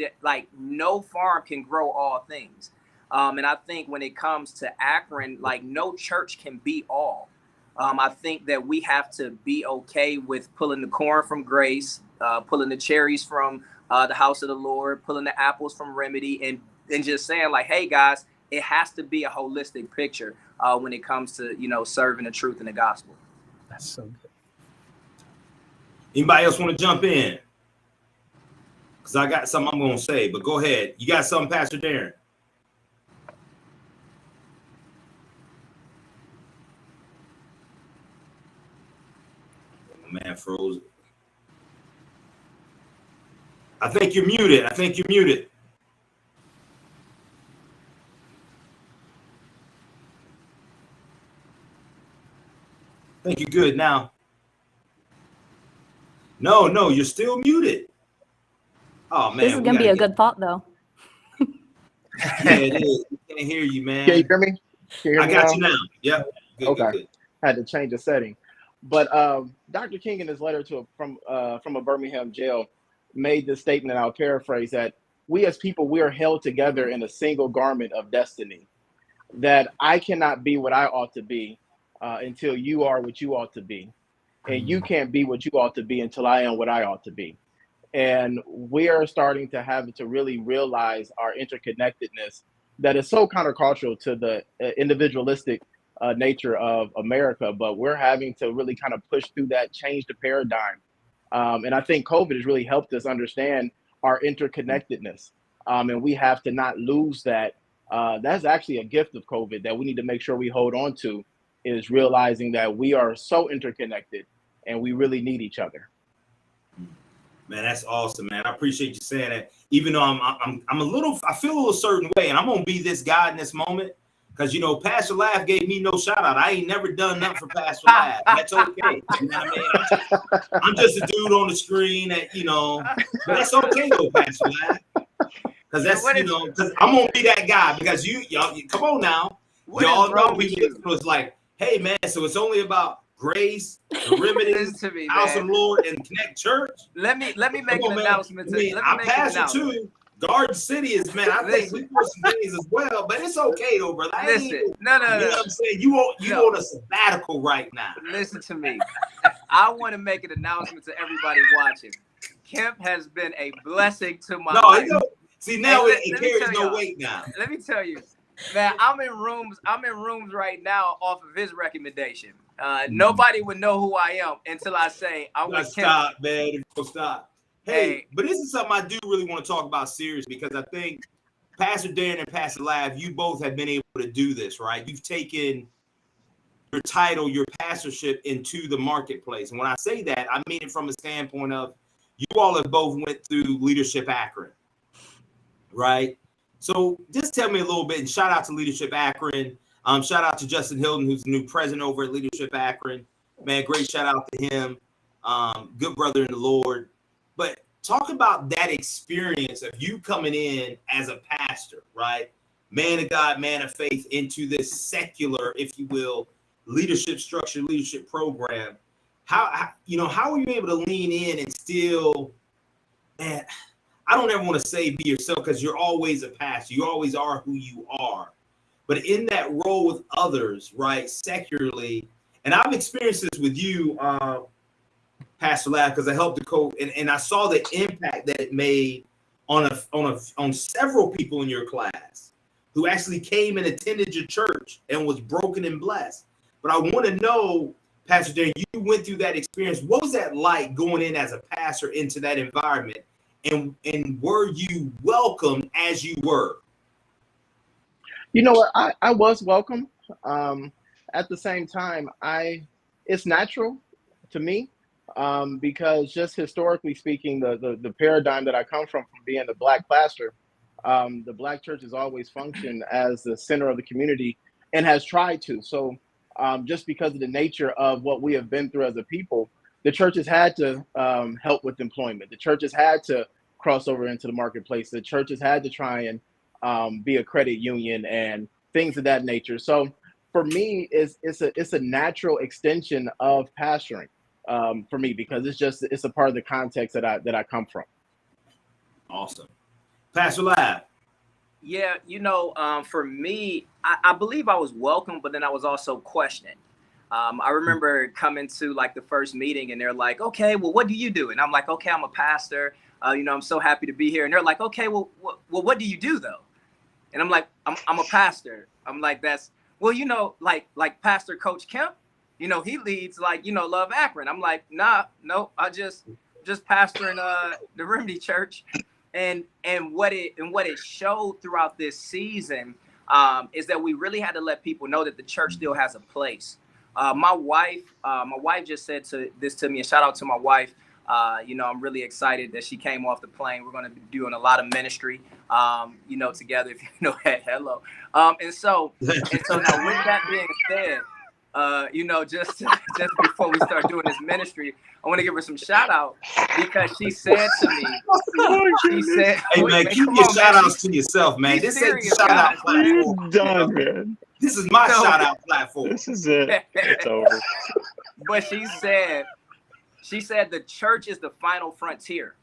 S3: no farm can grow all things. And I think when it comes to Akron, like, no church can be all. I think that we have to be okay with pulling the corn from Grace, pulling the cherries from the House of the Lord, pulling the apples from Remedy, and just saying, like, hey guys, it has to be a holistic picture when it comes to serving the truth in the gospel.
S4: That's so good.
S1: Anybody else want to jump in? Because I got something I'm going to say, but go ahead. You got something, Pastor Daren? Oh, man, froze. I think you're muted. I think you're good now. No, you're still muted. Oh, man.
S5: This is going to be a good thought, though.
S1: Yeah, it is. We can't hear you, man.
S6: Can you hear me?
S1: I got you now. Yep. Good,
S6: okay.
S1: Good.
S6: Had to change the setting. But Dr. King, in his letter from a Birmingham jail, made this statement, and I'll paraphrase, that we as people, we are held together in a single garment of destiny, that I cannot be what I ought to be until you are what you ought to be. And you can't be what you ought to be until I am what I ought to be. And we are starting to have to really realize our interconnectedness that is so countercultural to the individualistic nature of America. But we're having to really kind of push through that, change the paradigm. And I think COVID has really helped us understand our interconnectedness. And we have to not lose that. That's actually a gift of COVID that we need to make sure we hold on to, is realizing that we are so interconnected and we really need each other.
S1: Man, that's awesome, man. I appreciate you saying that. Even though I feel a little certain way, and I'm gonna be this guy in this moment, because Pastor Laugh gave me no shout out. I ain't never done nothing for Pastor Laugh. That's okay. You know what I mean? I'm just a dude on the screen that but that's okay though, Pastor Laugh. Because that's because I'm gonna be that guy, because y'all come on now. Y'all know people was like, hey man, so it's only about Grace, the Remedies, House of the Lord, and Connect Church.
S3: Let me make an announcement.
S1: I'm pastor too. Garden City is, man. I think we do some things as well, but it's okay though, brother.
S3: No.
S1: You know what I'm saying? You want a sabbatical right now.
S3: Listen to me. I want to make an announcement to everybody watching. Kemp has been a blessing to my life.
S1: See, now it carries no weight now.
S3: Let me tell you, man. I'm in rooms right now off of his recommendation. Nobody would know who I am until I say I'm with Kemp.
S1: Stop, man. Stop. Hey, but this is something I do really want to talk about serious, because I think Pastor Daren and Pastor Lav, you both have been able to do this, right? You've taken your title, your pastorship into the marketplace. And when I say that, I mean it from a standpoint of you all have both went through Leadership Akron, right? So just tell me a little bit, and shout out to Leadership Akron. Shout out to Justin Hilton, who's the new president over at Leadership Akron. Man, great shout out to him. Good brother in the Lord. But talk about that experience of you coming in as a pastor, right? man of God, man of faith into this secular, if you will, leadership structure, leadership program. How are you able to lean in and still, man, I don't ever want to say be yourself, because you're always a pastor. You always are who you are. But in that role with others, right, secularly, and I've experienced this with you, Pastor Lav, because I helped the coach, and I saw the impact that it made on several people in your class who actually came and attended your church and was broken and blessed. But I want to know, Pastor Daren, you went through that experience. What was that like going in as a pastor into that environment? And were you welcomed as you were?
S6: You know what? I was welcome. At the same time, it's natural to me, because just historically speaking, the paradigm that I come from being a Black pastor, the Black church has always functioned as the center of the community and has tried to. So just because of the nature of what we have been through as a people, the church has had to help with employment. The church has had to cross over into the marketplace. The church has had to try and be a credit union and things of that nature. So for me, it's a natural extension of pastoring for me, because it's a part of the context that I come from.
S1: Awesome. Pastor Lab.
S3: Yeah, for me, I believe I was welcome, but then I was also questioned. I remember coming to like the first meeting and they're like, okay, well, what do you do? And I'm like, okay, I'm a pastor. I'm so happy to be here. And they're like, okay, well, what do you do though? And I'm like, I'm a pastor. I'm like, like Pastor Coach Kemp, he leads Love Akron. I'm like, no, I just pastoring the Remedy Church. And what it showed throughout this season is that we really had to let people know that the church still has a place. My wife just said this to me, and shout out to my wife. I'm really excited that she came off the plane. We're going to be doing a lot of ministry, together, if you know that. Hello. And so now with that being said, just before we start doing this ministry, I want to give her some shout out, because she said to me, she said,
S1: hey man, keep your shout outs to yourself, man. This ain't the shout out platform.
S2: Done, man.
S1: This is my shout out platform.
S2: This is it. It's over.
S3: But she said the church is the final frontier.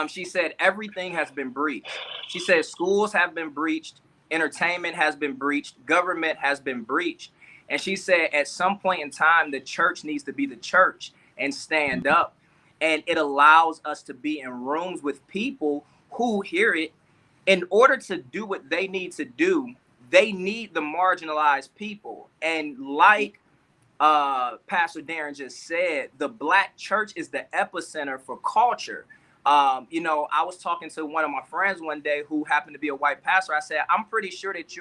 S3: She said everything has been breached. She said schools have been breached, entertainment has been breached, government has been breached. And she said at some point in time, the church needs to be the church and stand up. And it allows us to be in rooms with people who hear it. In order to do what they need to do, they need the marginalized people. And like Pastor Daren just said, the Black church is the epicenter for culture. I was talking to one of my friends one day who happened to be a white pastor. I said, I'm pretty sure that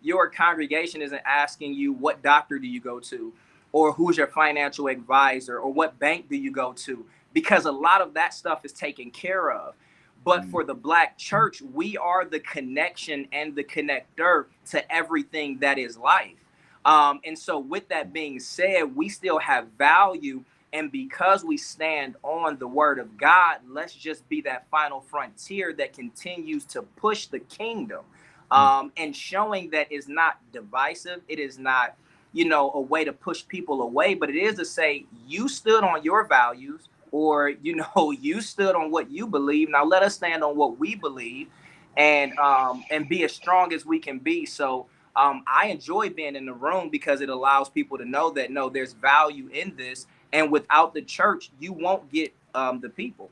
S3: your congregation isn't asking you what doctor do you go to, or who's your financial advisor, or what bank do you go to, because a lot of that stuff is taken care of. But for the Black church, we are the connection and the connector to everything that is life. And so with that being said, we still have value. And because we stand on the word of God, let's just be that final frontier that continues to push the kingdom. And showing that is not divisive. It is not, a way to push people away, but it is to say you stood on your values, or, you stood on what you believe. Now let us stand on what we believe and be as strong as we can be. So I enjoy being in the room, because it allows people to know that, no, there's value in this. And without the church, you won't get the people.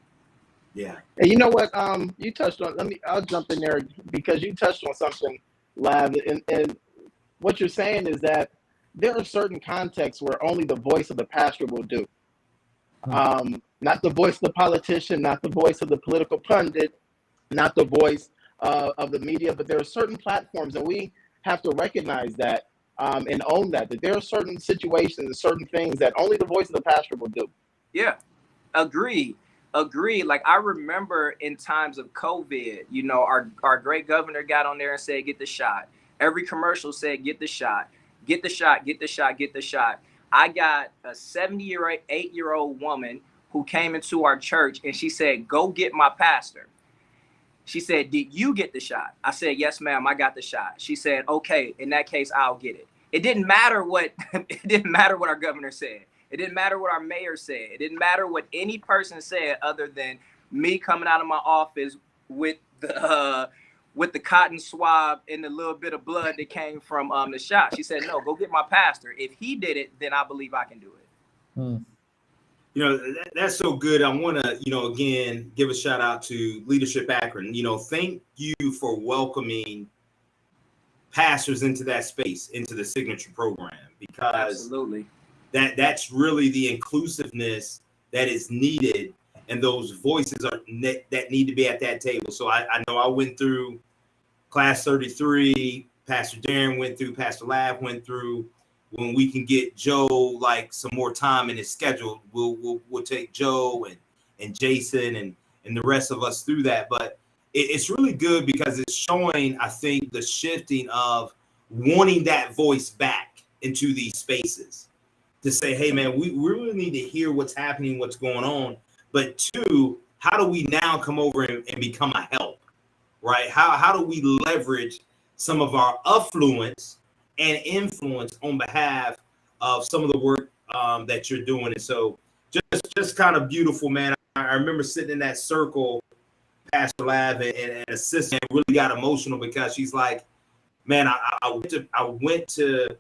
S6: Yeah. And you know what? You touched on, I'll jump in there, because you touched on something, Lav, and what you're saying is that there are certain contexts where only the voice of the pastor will do. Not the voice of the politician, not the voice of the political pundit, not the voice of the media, but there are certain platforms, and we have to recognize that and own that there are certain situations and certain things that only the voice of the pastor will do.
S3: Yeah, agreed. Like I remember in times of COVID, our great governor got on there and said, get the shot. Every commercial said, get the shot, get the shot, get the shot, get the shot. I got a 78-year-old woman who came into our church and she said, go get my pastor. She said, did you get the shot? I said, yes, ma'am, I got the shot. She said, okay, in that case, I'll get it. It didn't matter what our governor said. It didn't matter what our mayor said. It didn't matter what any person said other than me coming out of my office with the cotton swab and the little bit of blood that came from the shot. She said, no, go get my pastor. If he did it, then I believe I can do it.
S4: Hmm.
S1: You know, that's so good. I want to, again, give a shout out to Leadership Akron. Thank you for welcoming pastors into that space, into the signature program, because
S3: absolutely,
S1: that's really the inclusiveness that is needed, and those voices that need to be at that table. So I know I went through class 33, Pastor Daren went through, Pastor Lav went through. When we can get Joe like some more time in his schedule, we'll take Joe and Jason and the rest of us through that. But it's really good because it's showing, I think, the shifting of wanting that voice back into these spaces to say, hey man, we really need to hear what's happening, what's going on. But two, how do we now come over and become a help, right? How do we leverage some of our affluence and influence on behalf of some of the work that you're doing? And so just kind of beautiful, man. I remember sitting in that circle, Pastor Lav and assistant really got emotional because she's like, man, I went to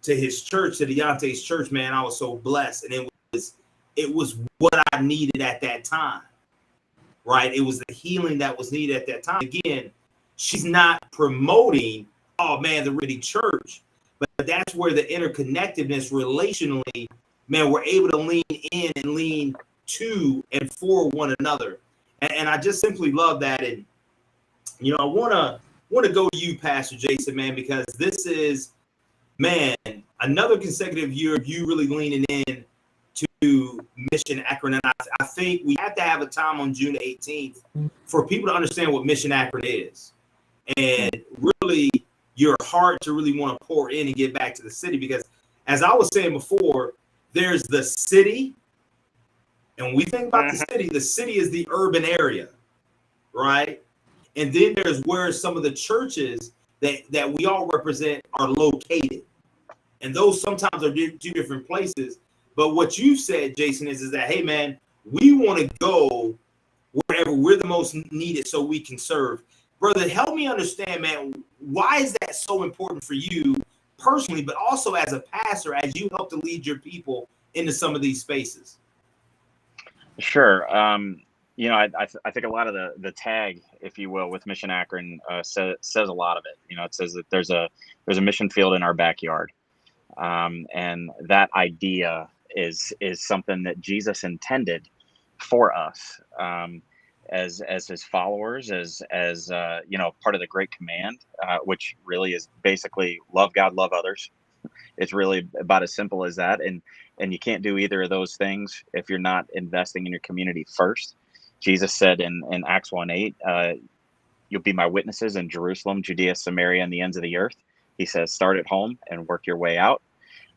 S1: his church, to Deante's church, man. I was so blessed. And it was what I needed at that time, right? It was the healing that was needed at that time. Again, she's not promoting, oh man, the Riddy church, but that's where the interconnectedness relationally, man, we're able to lean in and lean to and for one another. And I just simply love that. And, I want to go to you, Pastor Jason, man, because this is, man, another consecutive year of you really leaning in to Mission Akron. And I think we have to have a time on June 18th for people to understand what Mission Akron is. And really your heart to really want to pour in and get back to the city. Because as I was saying before, there's the city. And when we think about the city is the urban area, right? And then there's where some of the churches that we all represent are located. And those sometimes are two different places. But what you said, Jason, is that, hey, man, we want to go wherever we're the most needed so we can serve. Brother, help me understand, man, why is that so important for you personally, but also as a pastor, as you help to lead your people into some of these spaces?
S2: Sure. I think a lot of the tag, if you will, with Mission Akron says a lot of it. It says that there's a mission field in our backyard. And that idea is something that Jesus intended for us as his followers, as part of the Great Command, which really is basically love God, love others. It's really about as simple as that. And you can't do either of those things if you're not investing in your community first. Jesus said in Acts 1:8, you'll be my witnesses in Jerusalem, Judea, Samaria, and the ends of the earth. He says, start at home and work your way out.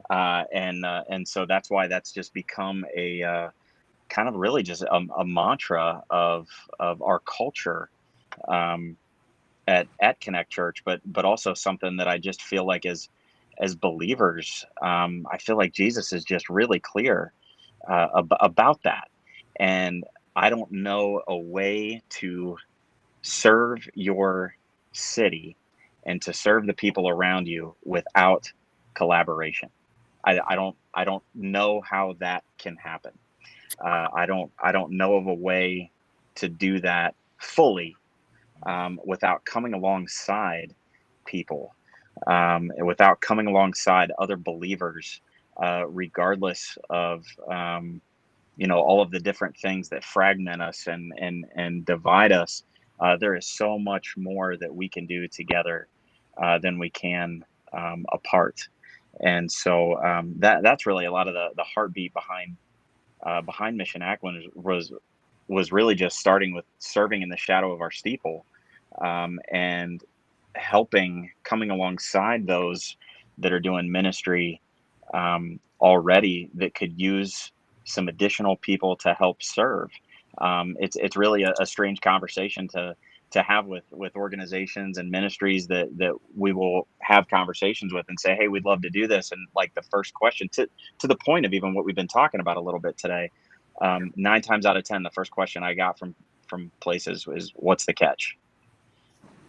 S2: And so that's why that's just become a kind of really just a mantra of our culture at Connect Church, but also something that I just feel like as believers, I feel like Jesus is just really clear about that. And I don't know a way to serve your city and to serve the people around you without collaboration. I don't know how that can happen. I don't know of a way to do that fully without coming alongside people, without coming alongside other believers, regardless of all of the different things that fragment us and divide us. There is so much more that we can do together than we can apart. And so that's really a lot of the heartbeat behind Mission Akron was really just starting with serving in the shadow of our steeple, and coming alongside those that are doing ministry already that could use some additional people to help serve. It's really a strange conversation to have with organizations and ministries that we will have conversations with and say, hey, we'd love to do this. And like the first question to the point of even what we've been talking about a little bit today, 9 times out of 10, the first question I got from places is, what's the catch?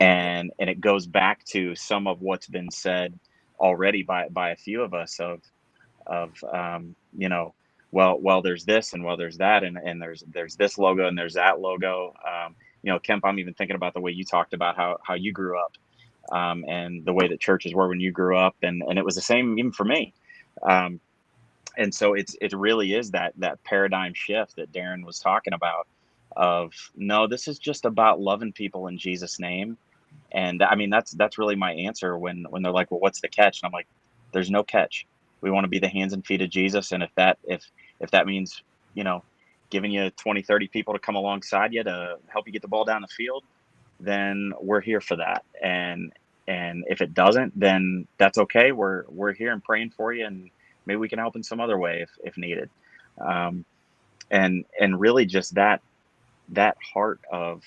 S2: And it goes back to some of what's been said already by a few of us of you know, well, there's this and well, there's that, and there's this logo and there's that logo. You know, Kemp, I'm even thinking about the way you talked about how you grew up, and the way that churches were when you grew up, and it was the same even for me. And so it really is that paradigm shift that Daren was talking about of, no, this is just about loving people in Jesus' name. And I mean, that's really my answer when they're like, well, what's the catch? And I'm like, there's no catch. We want to be the hands and feet of Jesus. And if that means, you know, giving you 20, 30 people to come alongside you to help you get the ball down the field, then we're here for that. And if it doesn't, then that's okay. We're here and praying for you, and maybe we can help in some other way if needed. And really just that heart of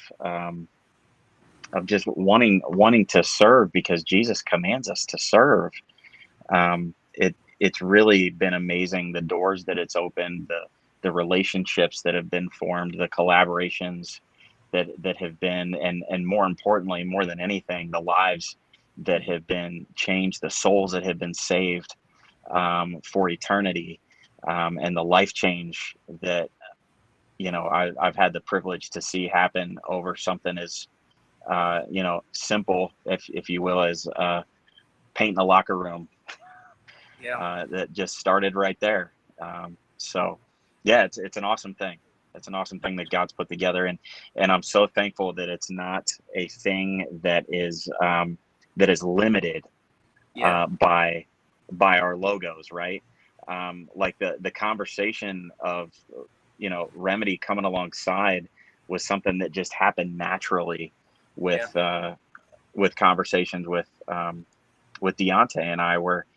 S2: just wanting to serve because Jesus commands us to serve. It's really been amazing, the doors that it's opened, the relationships that have been formed, the collaborations that have been, and more importantly, more than anything, the lives that have been changed, the souls that have been saved for eternity, and the life change that, you know, I've had the privilege to see happen over something as you know, simple, if you will, as painting a locker room. Yeah. That just started right there. So yeah, it's an awesome thing. It's an awesome thing that God's put together, and I'm so thankful that it's not a thing that is limited by our logos, right? Like the conversation of, you know, Remedy coming alongside was something that just happened naturally with conversations with Deante and I, where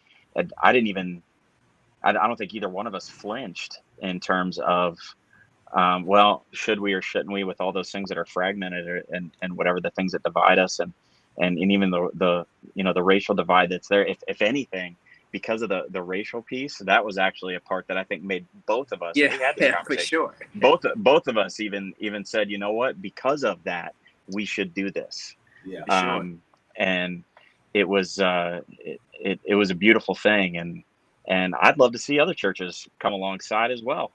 S2: I don't think either one of us flinched in terms of, well, should we or shouldn't we, with all those things that are fragmented and whatever the things that divide us, and even the you know, the racial divide that's there. If anything, because of the racial piece, that was actually a part that I think made both of us.
S3: Yeah,
S2: we had this
S3: for sure.
S2: Both of us even said, you know what, because of that, we should do this.
S1: Yeah,
S2: sure. And it was it was a beautiful thing, and I'd love to see other churches come alongside as well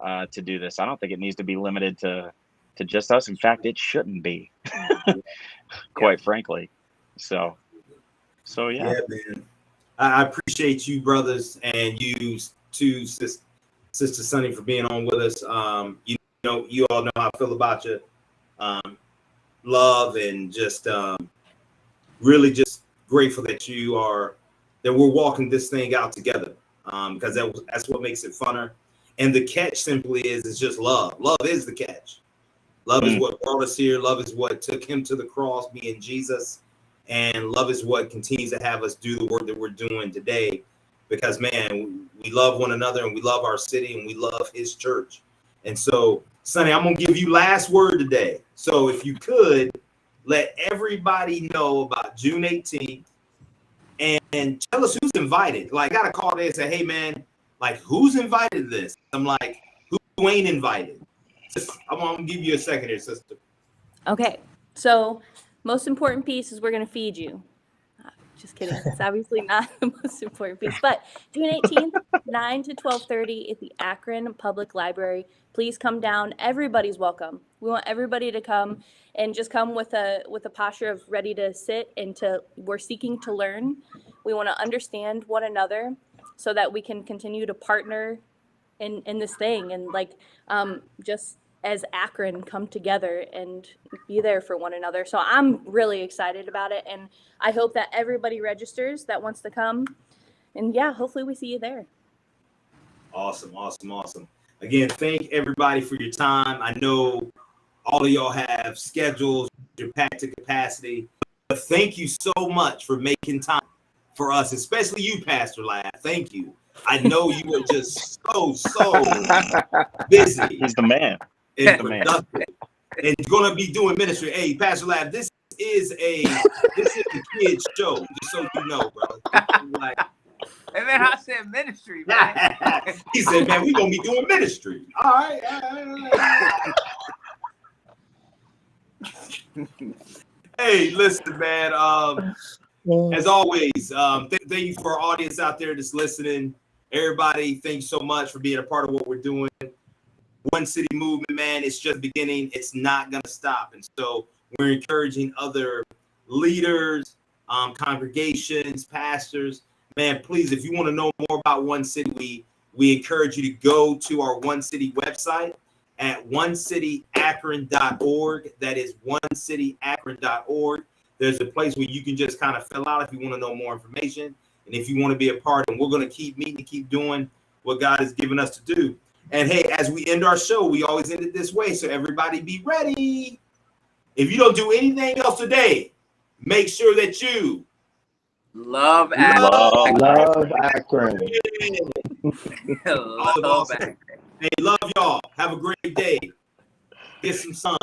S2: to do this. I don't think it needs to be limited to just us. In fact, it shouldn't be, quite frankly. So yeah,
S1: man. I appreciate you, brothers, and you too, Sister Sunny, for being on with us. You know, you all know how I feel about you. Love, and just really just grateful that we're walking this thing out together, because that's what makes it funner. And the catch simply is just love. Love is the catch. Love is what brought us here. Love is what took him to the cross, being Jesus. And love is what continues to have us do the work that we're doing today, because, man, we love one another, and we love our city, and we love his church. And so, Sonny, I'm going to give you last word today. So if you could let everybody know about June 18th, and tell us who's invited. Like, I got to call there and say, hey, man, like, who's invited to this? I'm like, who ain't invited? I'm going to give you a second here, sister.
S5: Okay. So most important piece is we're going to feed you. Just kidding. It's obviously not the most important piece. But June 18th, 9 to 12:30 at the Akron Public Library. Please come down. Everybody's welcome. We want everybody to come, and just come with a posture of ready to sit, and we're seeking to learn. We want to understand one another so that we can continue to partner in this thing, and just as Akron come together and be there for one another. So I'm really excited about it, and I hope that everybody registers that wants to come. And yeah, hopefully we see you there.
S1: Awesome. Again, thank everybody for your time. I know all of y'all have schedules, you're packed to capacity, but thank you so much for making time for us, especially you, Pastor Ladd. Thank you. I know you were just so busy.
S2: He's the man.
S1: And productive. and gonna be doing ministry. Hey, Pastor Lab, this is a kid's show, just so you know, brother. Like,
S3: Hey man, I said ministry, man.
S1: he said, man, we gonna be doing ministry. All right. Hey, listen, man. As always, thank you for our audience out there that's listening. Everybody, thank you so much for being a part of what we're doing. One City Movement, man, it's just beginning. It's not going to stop. And so we're encouraging other leaders, congregations, pastors. Man, please, if you want to know more about One City, we encourage you to go to our One City website at onecityakron.org. That is onecityakron.org. There's a place where you can just kind of fill out if you want to know more information. And if you want to be a part, and we're going to keep meeting, keep doing what God has given us to do. And hey, as we end our show, we always end it this way. So everybody be ready. If you don't do anything else today, make sure that you
S3: love Akron.
S6: Love Akron.
S3: Love Akron.
S1: Hey, love y'all. Have a great day. Get some sun.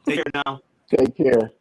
S1: Take care now.
S6: Take care.